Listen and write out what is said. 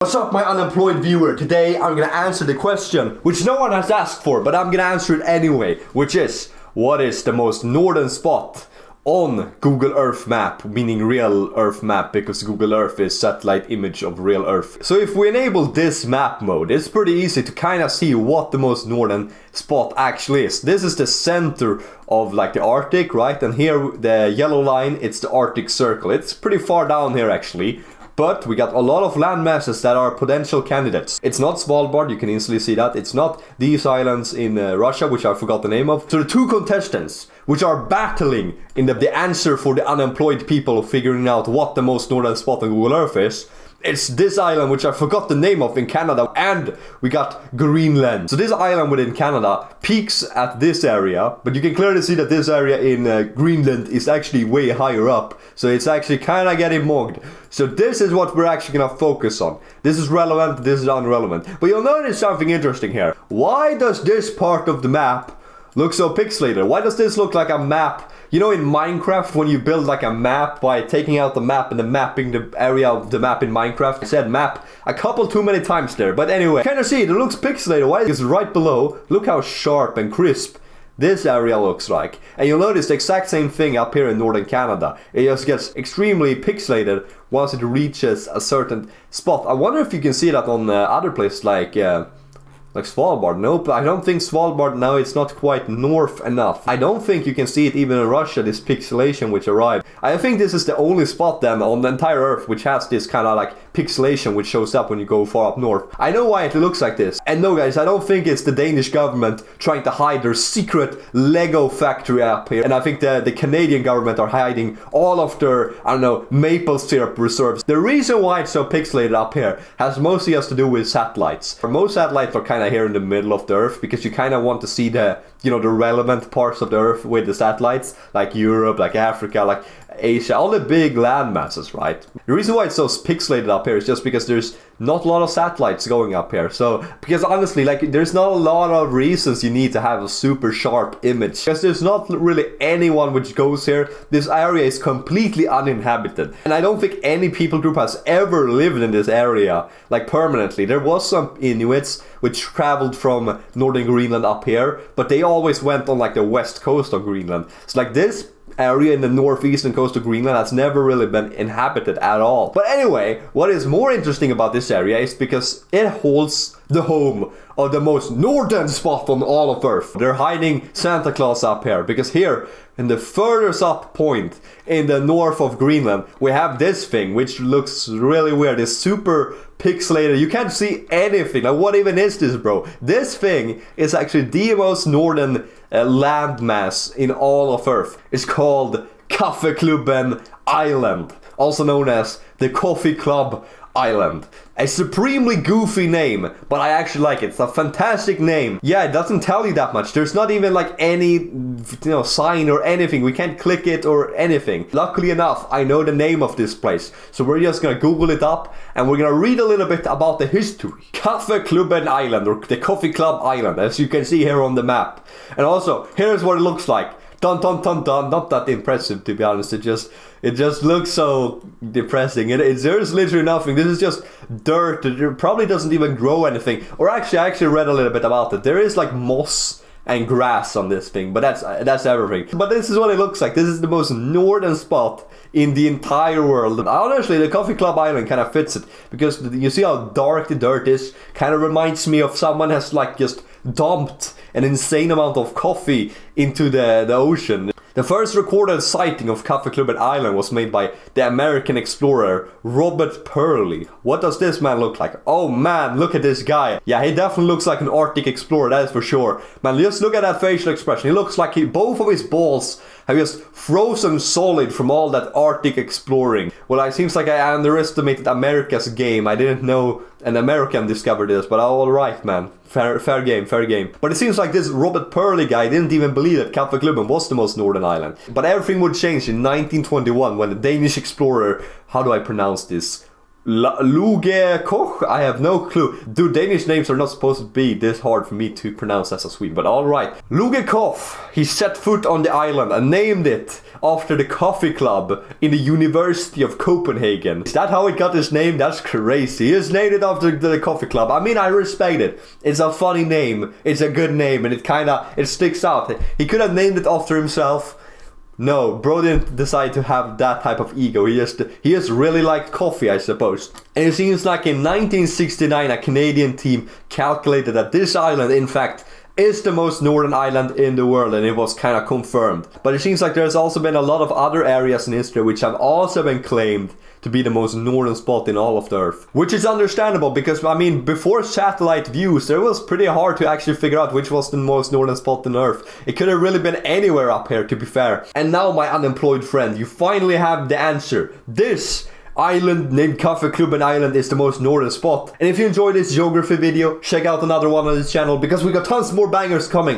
What's up, my unemployed viewer? Today I'm gonna answer the question which no one has asked for, but I'm gonna answer it anyway, which is, what is the most northern spot on Google Earth map, meaning real Earth map, because Google Earth is satellite image of real Earth. So if we enable this map mode, it's pretty easy to kind of see what the most northern spot actually is. This is the center of like the Arctic, right? And here the yellow line, it's the Arctic Circle. It's pretty far down here actually. But we got a lot of land masses that are potential candidates. It's not Svalbard, you can easily see that. It's not these islands in Russia, which I forgot the name of. So the two contestants, which are battling in the answer for the unemployed people figuring out what the most northern spot on Google Earth is, it's this island, which I forgot the name of, in Canada, and we got Greenland. So this island within Canada peaks at this area, but you can clearly see that this area in Greenland is actually way higher up. So it's actually kind of getting mugged. So this is what we're actually going to focus on. This is relevant, this is irrelevant. But you'll notice something interesting here. Why does this part of the map look so pixelated? Why does this look like a map? You know, in Minecraft, when you build like a map by taking out the map and then mapping the area of the map in Minecraft, I said map a couple too many times there. But anyway, kind of see it looks pixelated. Why? Because right below, look how sharp and crisp this area looks like. And you'll notice the exact same thing up here in northern Canada. It just gets extremely pixelated once it reaches a certain spot. I wonder if you can see that on other places like Svalbard. Nope, I don't think Svalbard, now it's not quite north enough. I don't think you can see it even in Russia, this pixelation which arrived. I think this is the only spot then on the entire Earth which has this kind of like pixelation which shows up when you go far up north. I know why it looks like this. And no guys, I don't think it's the Danish government trying to hide their secret Lego factory up here. And I think the Canadian government are hiding all of their, I don't know, maple syrup reserves. The reason why it's so pixelated up here mostly has to do with satellites. Most satellites are kind of here in the middle of the Earth because you kind of want to see the, you know, the relevant parts of the Earth with the satellites, like Europe, like Africa, like Asia, all the big land masses, right? The reason why it's so pixelated up here is just because there's not a lot of satellites going up here. So, because honestly, like, there's not a lot of reasons you need to have a super sharp image. Because there's not really anyone which goes here. This area is completely uninhabited. And I don't think any people group has ever lived in this area, like, permanently. There was some Inuits which traveled from northern Greenland up here, but they always went on, like, the west coast of Greenland. So, like, this area in the northeastern coast of Greenland has never really been inhabited at all. But anyway, what is more interesting about this area is because it holds the home of the most northern spot on all of Earth. They're hiding Santa Claus up here because here in the furthest up point in the north of Greenland we have this thing which looks really weird. It's super pixelated. You can't see anything. Like, what even is this, bro? This thing is actually the most northern landmass in all of Earth. It's called Kaffeklubben Island, also known as the Coffee Club Island. A supremely goofy name, but I actually like it. It's a fantastic name. Yeah, it doesn't tell you that much. There's not even like any, you know, sign or anything. We can't click it or anything. Luckily enough, I know the name of this place. So we're just gonna Google it up and we're gonna read a little bit about the history. Kaffeklubben Island, or the Coffee Club Island, as you can see here on the map. And also, here's what it looks like. Dun dun dun dun. Not that impressive, to be honest. It just looks so depressing. There's literally nothing. This is just dirt. It probably doesn't even grow anything. Or actually, I actually read a little bit about it. There is like moss and grass on this thing, but that's everything. But this is what it looks like. This is the most northern spot in the entire world. Honestly, the Coffee Club Island kind of fits it because you see how dark the dirt is. Kind of reminds me of someone has like just dumped an insane amount of coffee into the ocean. The first recorded sighting of Kaffeklubben Island was made by the American explorer Robert Pearly. What does this man look like? Oh man, look at this guy. Yeah, he definitely looks like an Arctic explorer, that is for sure. Man, just look at that facial expression. He looks like both of his balls have just frozen solid from all that Arctic exploring. Well, it seems like I underestimated America's game. I didn't know an American discovered this, but alright, man. Fair game, fair game. But it seems like this Robert Pearly guy didn't even believe that Kaffeklubben was the most northern island. But everything would change in 1921 when the Danish explorer, how do I pronounce this? Luge Koch? I have no clue. Dude, Danish names are not supposed to be this hard for me to pronounce as a Swede, but alright. Luge Koch, he set foot on the island and named it after the Kaffeklubben in the University of Copenhagen. Is that how it got his name? That's crazy. He has named it after the Kaffeklubben. I mean, I respect it. It's a funny name. It's a good name, and it sticks out. He could have named it after himself. No, bro didn't decide to have that type of ego. He just really liked coffee, I suppose. And it seems like in 1969 a Canadian team calculated that this island, in fact, is the most northern island in the world, and it was kind of confirmed. But it seems like there's also been a lot of other areas in history which have also been claimed to be the most northern spot in all of the Earth. Which is understandable because, I mean, before satellite views, it was pretty hard to actually figure out which was the most northern spot on Earth. It could have really been anywhere up here, to be fair. And now, my unemployed friend, you finally have the answer. This island named Kaffeklubben Island is the most northern spot. And if you enjoyed this geography video, check out another one on this channel because we got tons more bangers coming.